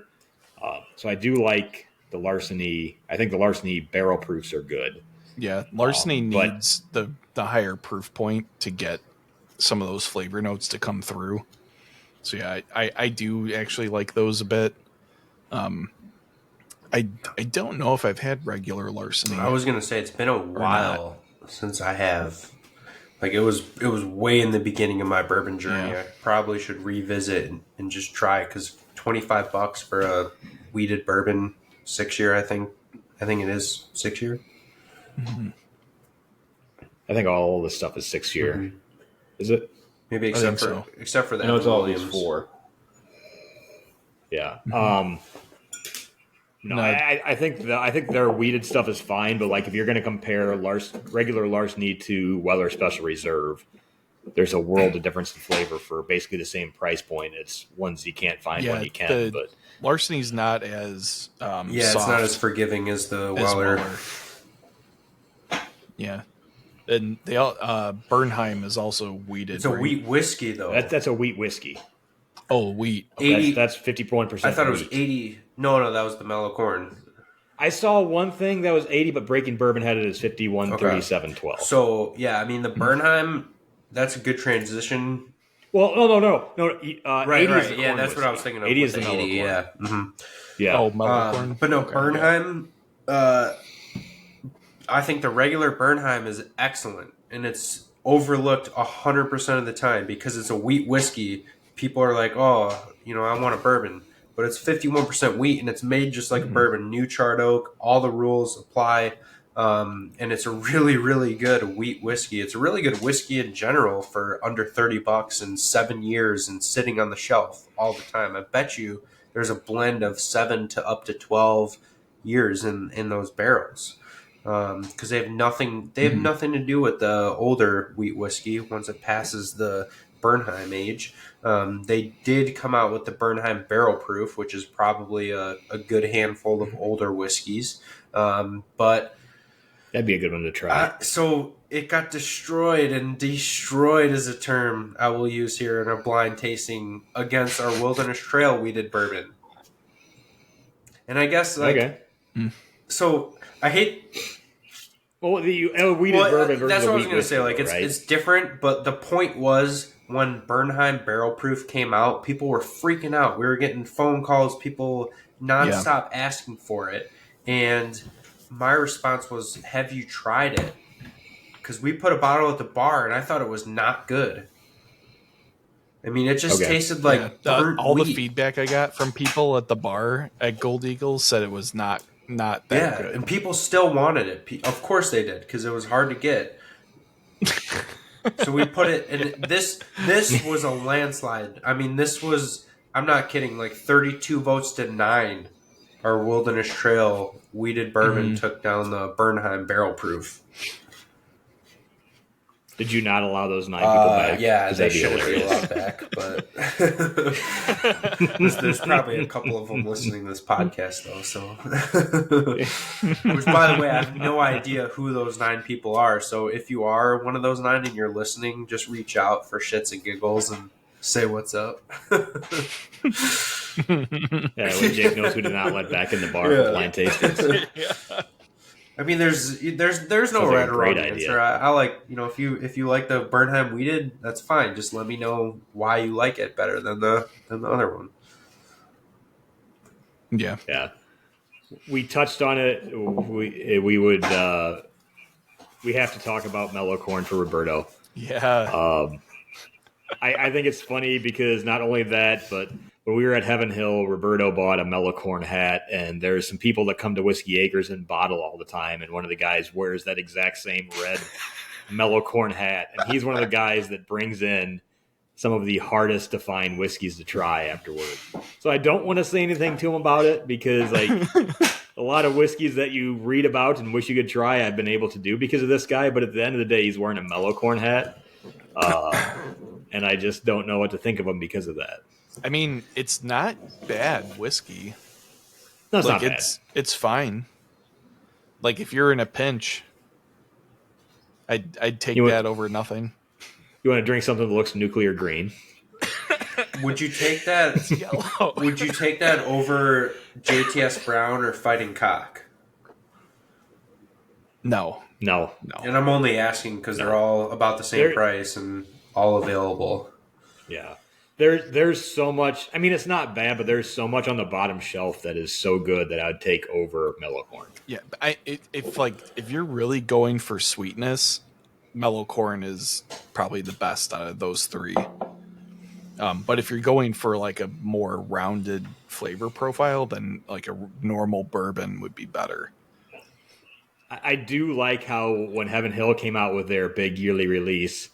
So I do like the Larceny. I think the Larceny barrel proofs are good. Yeah, Larceny needs the higher proof point to get some of those flavor notes to come through. So yeah, I do actually like those a bit. I don't know if I've had regular Larceny. I was gonna say it's been a while since I have. Like it was way in the beginning of my bourbon journey. Yeah. I probably should revisit and just try it, because $25 for a wheated bourbon 6 year. I think it is 6 year. Mm-hmm. I think all this stuff is 6 year. Mm-hmm. Is it? Maybe except for the I know it's all Williams. these 4. Yeah. No, I think their wheated stuff is fine, but like if you're going to compare regular Larceny to Weller Special Reserve, there's a world of difference in flavor for basically the same price point. It's ones you can't find when you can. But Larceny's not as soft, it's not as forgiving as the Weller. Yeah. And they all Bernheim is also wheated. It's a wheat whiskey, though. That's a wheat whiskey. Oh, wheat. Okay. That's 51%. I thought it was 80. No, that was the mellow corn. I saw one thing that was 80, but Breaking Bourbon had it as 51, 37, 12. So, yeah, I mean, the Bernheim, that's a good transition. Well, no. Right. Yeah, that's what I was thinking of. 80 is the mellow corn. Yeah. Mm-hmm. Yeah. Oh, mellow corn. But no, okay. Bernheim, I think the regular Bernheim is excellent, and it's overlooked 100% of the time because it's a wheat whiskey. People are like, oh, I want a bourbon. But it's 51% wheat, and it's made just like a bourbon. New charred oak, all the rules apply. And it's a really, really good wheat whiskey. It's a really good whiskey in general for under $30 and 7 years and sitting on the shelf all the time. I bet you there's a blend of 7 to up to 12 years in those barrels. Because they have nothing to do with the older wheat whiskey once it passes the Bernheim age. They did come out with the Bernheim Barrel Proof, which is probably a good handful of older whiskeys. But that'd be a good one to try. So it got destroyed, and destroyed is a term I will use here in a blind tasting against our Wilderness Trail wheated bourbon. And I guess so I hate. Well, the wheated bourbon versus that's what I was going to say. Like it's different, but the point was when Bernheim Barrel Proof came out, people were freaking out. We were getting phone calls, people nonstop asking for it, and my response was, "Have you tried it?" Because we put a bottle at the bar, and I thought it was not good. I mean, it just tasted like all wheat. the feedback I got from people at the bar at Gold Eagle said it was not that good. And people still wanted it. Of course they did, because it was hard to get. So we put it in. This was a landslide. I mean, this was, I'm not kidding, like 32 votes to 9. Our Wilderness Trail wheated bourbon took down the Bernheim Barrel Proof. Did you not allow those 9 people back? Yeah, they should have been allowed back. But there's probably a couple of them listening to this podcast, though. So, which, by the way, I have no idea who those 9 people are. So, if you are one of those 9 and you're listening, just reach out for shits and giggles and say what's up. Yeah, when Jake knows who to not let back in the bar for blind tastings. I mean, there's no right or wrong answer. I like, if you like the Bernheim wheated, that's fine. Just let me know why you like it better than the other one. Yeah. We touched on it. We would we have to talk about mellow corn for Roberto. Yeah. I think it's funny because not only that, but when we were at Heaven Hill, Roberto bought a mellow corn hat, and there's some people that come to Whiskey Acres and bottle all the time, and one of the guys wears that exact same red mellow corn hat, and he's one of the guys that brings in some of the hardest to find whiskeys to try afterward. So I don't want to say anything to him about it because, like, a lot of whiskeys that you read about and wish you could try, I've been able to do because of this guy, but at the end of the day, he's wearing a mellow corn hat, and I just don't know what to think of him because of that. I mean, it's not bad whiskey. No, it's not bad. It's fine. Like, if you're in a pinch, I'd take that over nothing. You want to drink something that looks nuclear green? Would you take that? It's yellow. Would you take that over JTS Brown or Fighting Cock? No. And I'm only asking because they're all about the same price and all available. Yeah. There's so much. I mean, it's not bad, but there's so much on the bottom shelf that is so good that I'd take over mellow corn. Yeah, if you're really going for sweetness, mellow corn is probably the best out of those 3. But if you're going for like a more rounded flavor profile, then like a normal bourbon would be better. I do like how when Heaven Hill came out with their big yearly release,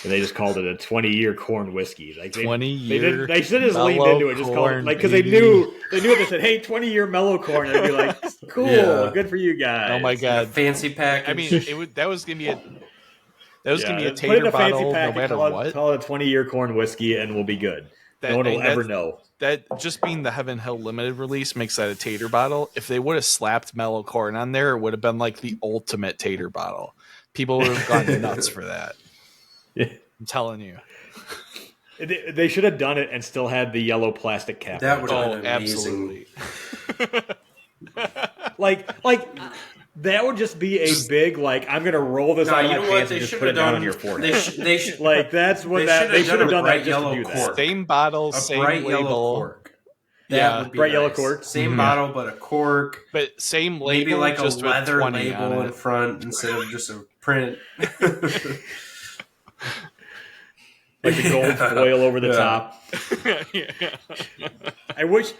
and they just called it a 20-year corn whiskey. Like 20-year. They should have just leaned into it. Just called it, like, because they knew it. They said, "Hey, 20-year mellow corn." And they'd be like, "Cool, good for you guys." Oh my god, fancy package. I mean, that was gonna be a tater bottle, no matter what. Call it a 20-year corn whiskey, and we'll be good. No one will ever know. That just being the Heaven Hill limited release makes that a tater bottle. If they would have slapped mellow corn on there, it would have been like the ultimate tater bottle. People would have gone nuts for that. I'm telling you. They should have done it and still had the yellow plastic cap. That would have been amazing. Absolutely. like that would just be a big, like, I'm going to roll this out of my pants and just put it down on your forehead. They should, like, that's what they should have done that just to do that. Same bottle, same bright label. Yellow cork. Yeah, bright yellow cork. Same bottle, but a cork. But same label, maybe like just a leather with 20 label in front instead of just a print. Like the gold foil over the top. I wish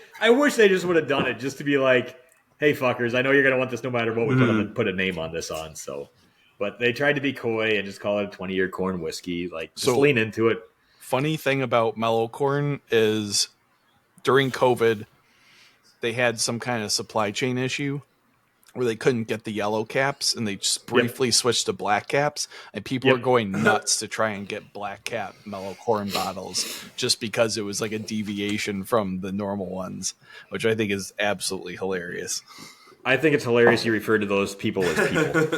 they just would have done it just to be like, hey fuckers, I know you're gonna want this no matter what we put a name on this on. So, but they tried to be coy and just call it a 20-year corn whiskey. Like, just lean into it. Funny thing about Mellow Corn is during COVID, they had some kind of supply chain issue where they couldn't get the yellow caps, and they just briefly switched to black caps, and people were going nuts to try and get black cap Mellow Corn bottles just because it was like a deviation from the normal ones, which I think is absolutely hilarious. I think it's hilarious you refer to those people as people.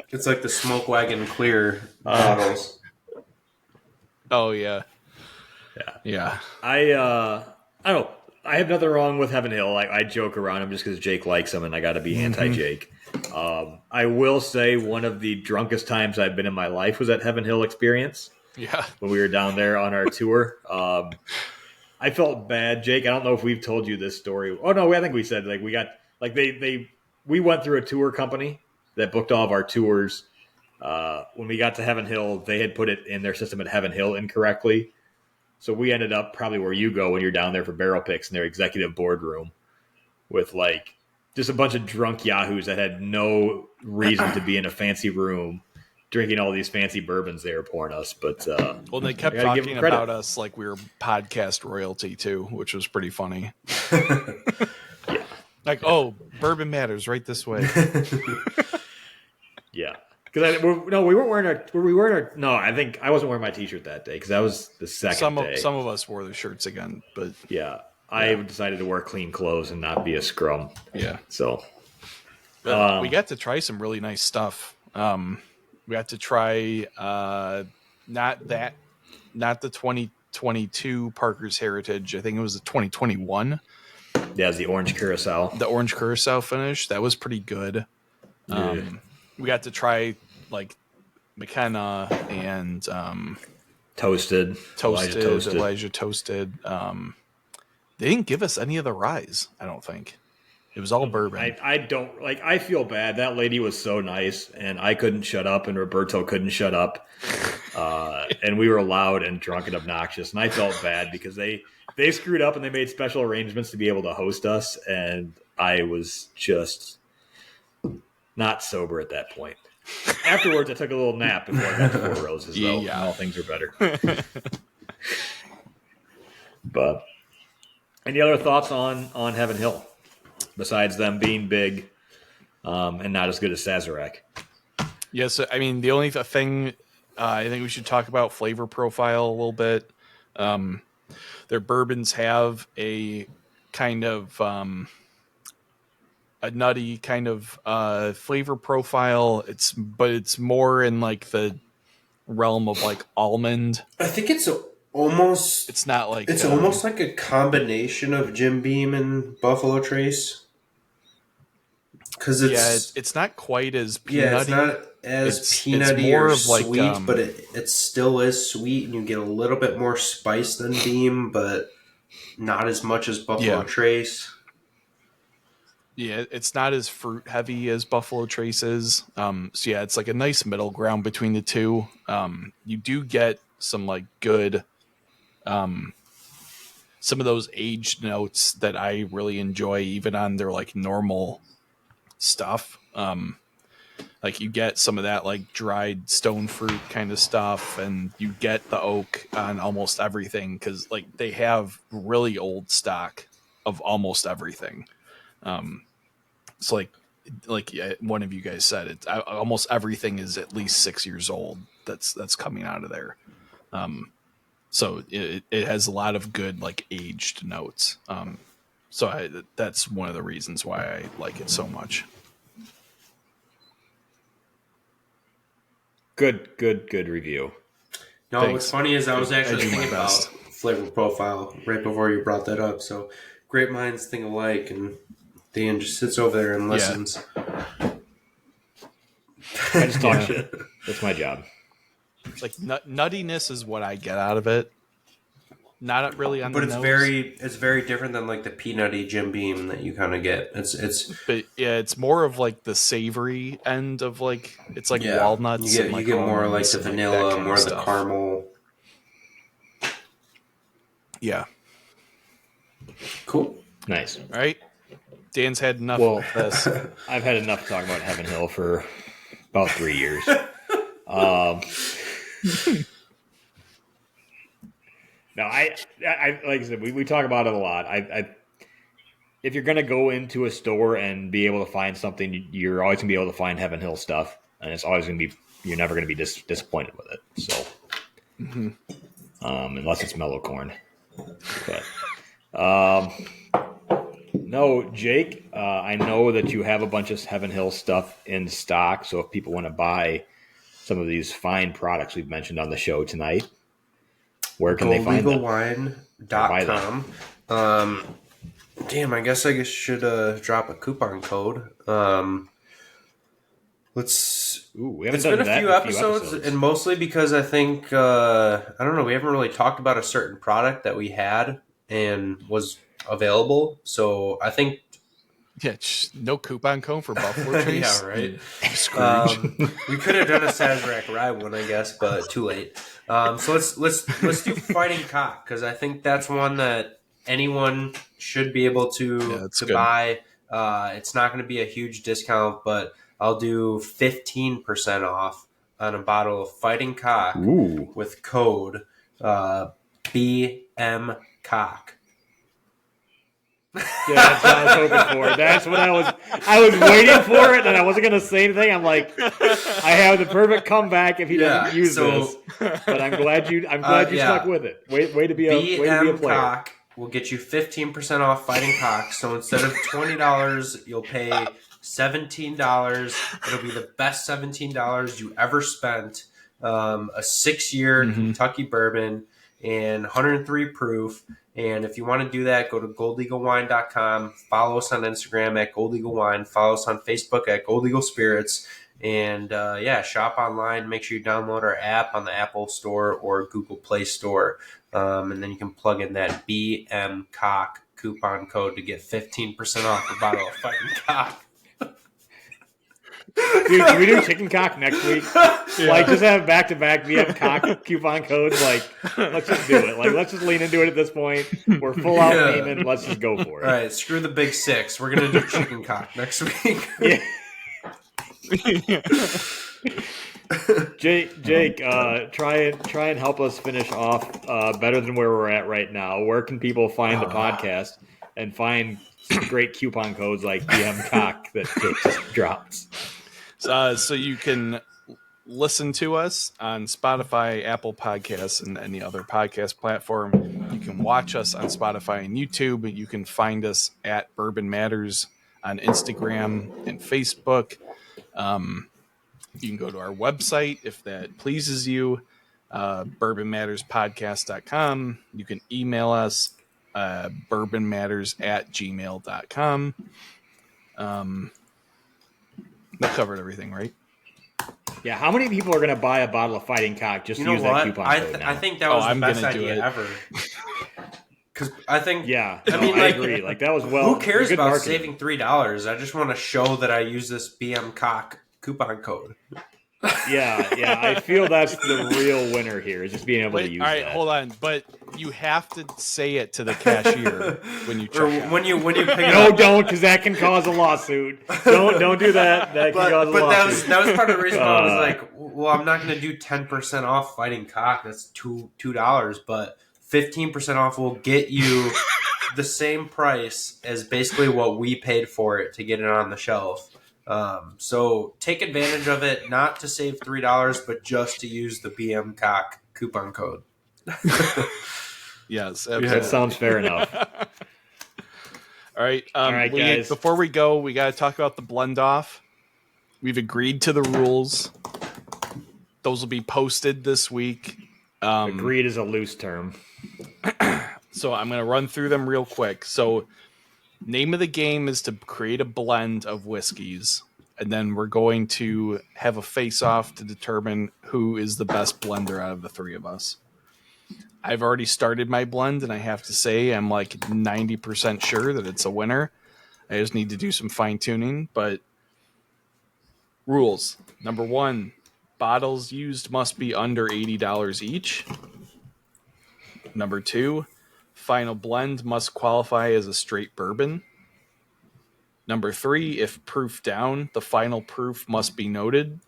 It's like the Smoke Wagon Clear bottles. Oh, yeah. I don't know. I have nothing wrong with Heaven Hill. I joke around him just because Jake likes him, and I got to be anti-Jake. I will say one of the drunkest times I've been in my life was at Heaven Hill Experience. Yeah. When we were down there on our tour. I felt bad, Jake. I don't know if we've told you this story. Oh, no, I think we said, we got, we went through a tour company that booked all of our tours. When we got to Heaven Hill, they had put it in their system at Heaven Hill incorrectly. So we ended up probably where you go when you're down there for barrel picks in their executive boardroom with just a bunch of drunk yahoos that had no reason to be in a fancy room drinking all these fancy bourbons they were pouring us. But they kept talking about us like we were podcast royalty too, which was pretty funny. Like, oh, bourbon matters right this way. Yeah. Because we weren't wearing our. No, I think I wasn't wearing my T-shirt that day because that was the second day. Some of us wore the shirts again, but I decided to wear clean clothes and not be a scrum. Yeah. So we got to try some really nice stuff. We got to try not the 2022 Parker's Heritage. I think it was the 2021. Yeah, it was the Orange Curacao. The Orange Curacao finish that was pretty good. We got to try McKenna and Toasted. Elijah Toasted. They didn't give us any of the rye. I don't think. It was all bourbon. I don't I feel bad. That lady was so nice, and I couldn't shut up, and Roberto couldn't shut up, and we were loud and drunk and obnoxious, and I felt bad because they screwed up and they made special arrangements to be able to host us, and I was just not sober at that point. Afterwards, I took a little nap before I got to Four Roses, though, and all things are better. But any other thoughts on Heaven Hill? Besides them being big and not as good as Sazerac. Yes, I mean, the only thing I think we should talk about flavor profile a little bit. Their bourbons have a kind of a nutty kind of flavor profile. It's more in the realm of almond. I think it's almost. It's not like it's almost like a combination of Jim Beam and Buffalo Trace. Because it's not quite as peanutty. Yeah, it's not as peanutty or sweet, but it still is sweet, and you get a little bit more spice than Beam, but not as much as Buffalo Trace. Yeah, it's not as fruit heavy as Buffalo Trace is. It's a nice middle ground between the two. You do get some good, some of those aged notes that I really enjoy, even on their normal stuff. You get some of that dried stone fruit kind of stuff, and you get the oak on almost everything because they have really old stock of almost everything. It's like one of you guys said, it almost everything is at least 6 years old that's coming out of there. So it has a lot of good aged notes. That's one of the reasons why I like it so much. Good review. No, Thanks. What's funny is I was actually thinking about flavor profile right before you brought that up. So great minds think alike, and Dan just sits over there and listens. I just talk shit. That's my job. Nuttiness is what I get out of it. Not really on the nose. But it's very different than the peanutty Jim Beam that you kind of get. It's more of the savory end of it's walnuts. You get more the vanilla, more of the caramel. Yeah. Cool. Nice. All right. Dan's had enough of this. I've had enough talking about Heaven Hill for about 3 years. No, I like I said, we talk about it a lot. If you're gonna go into a store and be able to find something, you're always gonna be able to find Heaven Hill stuff, and it's always gonna be, you're never gonna be disappointed with it. So, unless it's mellow corn, but no, Jake, I know that you have a bunch of Heaven Hill stuff in stock. So if people want to buy some of these fine products we've mentioned on the show tonight, where can they find them? GoldEagleWine.com. Damn, I guess I should drop a coupon code. It's been a few episodes, and mostly because I think I don't know, we haven't really talked about a certain product that we had and was available. So I think no coupon code for Buffalo Trace. Yeah, right. Scrooge. We could have done a Sazerac Rye one, I guess, but too late. So let's do Fighting Cock, because I think that's one that anyone should be able to buy. It's not going to be a huge discount, but I'll do 15% off on a bottle of Fighting Cock with code BMCock. Yeah, that's what I was hoping for. That's what I was waiting for it, and I wasn't going to say anything. I'm like, I have the perfect comeback if he doesn't use this. But I'm glad you stuck with it. Way to be a player. Cock will get you 15% off Fighting Cock. So instead of $20, you'll pay $17. It'll be the best $17 you ever spent. A 6-year Kentucky bourbon and 103 proof. And if you want to do that, go to goldeaglewine.com. Follow us on Instagram at goldeaglewine. Follow us on Facebook at Gold Eagle Spirits. And shop online. Make sure you download our app on the Apple Store or Google Play Store. And then you can plug in that BMCock coupon code to get 15% off a bottle of Fighting Cock. Dude, can we do chicken cock next week? Yeah. Like, just have back-to-back VM cock coupon codes. Like, let's just do it. Like, let's just lean into it at this point. We're full out Lehman. Let's just go for it. All right, screw the big six. We're gonna do chicken cock next week. Yeah. Jake, try and help us finish off better than where we're at right now. Where can people find the podcast and find some great coupon codes like DM Cock that Jake just drops? So you can listen to us on Spotify, Apple Podcasts, and any other podcast platform. You can watch us on Spotify and YouTube. You can find us at Bourbon Matters on Instagram and Facebook. You can go to our website if that pleases you, bourbonmatterspodcast.com. You can email us, bourbonmatters@gmail.com. That covered everything, right? Yeah, how many people are going to buy a bottle of Fighting Cock just to use that coupon code now? I think that was the best idea ever. Because I think, I agree. Like, that was who cares about saving $3? I just want to show that I use this BM Cock coupon code. Yeah, I feel that's the real winner here, is just being able to use it. All right, hold on. But you have to say it to the cashier when you check out. When you pick it No, up. don't, because that can cause a lawsuit. Don't do that. That can cause a lawsuit. That was part of the reason why I was like, well, I'm not going to do 10% off Fighting Cock. That's $2, but 15% off will get you the same price as basically what we paid for it to get it on the shelf. So take advantage of it, not to save $3, but just to use the BM Cock coupon code. Yes, absolutely. That sounds fair enough. All right, guys. Before we go, we got to talk about the blend off. We've agreed to the rules. Those will be posted this week. Agreed is a loose term. So I'm going to run through them real quick. So name of the game is to create a blend of whiskeys, and then we're going to have a face-off to determine who is the best blender out of the three of us. I've already started my blend, and I have to say I'm like 90% sure that it's a winner. I just need to do some fine-tuning, but rules. Number 1, bottles used must be under $80 each. Number 2, final blend must qualify as a straight bourbon. Number 3, if proof down, the final proof must be noted.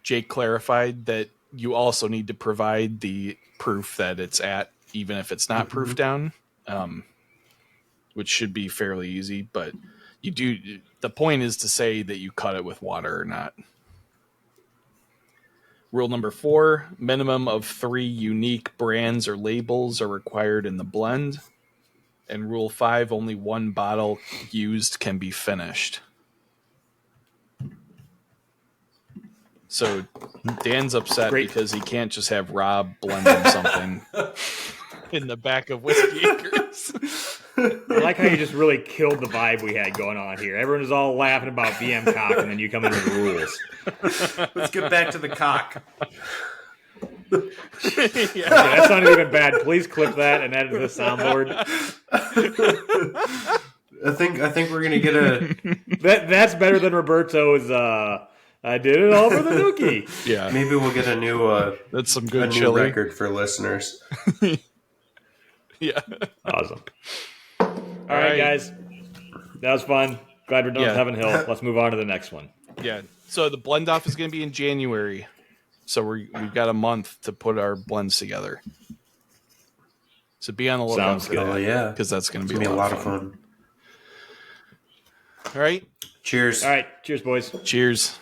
Jake clarified that you also need to provide the proof that it's at, even if it's not proof down, which should be fairly easy. But you do. The point is to say that you cut it with water or not. Rule number 4, minimum of 3 unique brands or labels are required in the blend. And rule 5, only 1 bottle used can be finished. So Dan's upset because he can't just have Rob blending something in the back of Whiskey Acres. I like how you just really killed the vibe we had going on here. Everyone was all laughing about BM cock, and then you come in with the rules. Let's get back to the cock. Yeah, that sounded even bad. Please clip that and add it to the soundboard. I think we're gonna get a. That's better than Roberto's. I did it all for the nookie. Yeah, maybe we'll get a new. That's some good chili record for listeners. Yeah, awesome. All right, guys, that was fun. Glad we're done with Heaven Hill. Let's move on to the next one. Yeah. So the blend off is going to be in January. So we've got a month to put our blends together. So be on the lookout for that. Oh, yeah. Because that's going to be a lot of fun. All right. Cheers. All right. Cheers, boys. Cheers.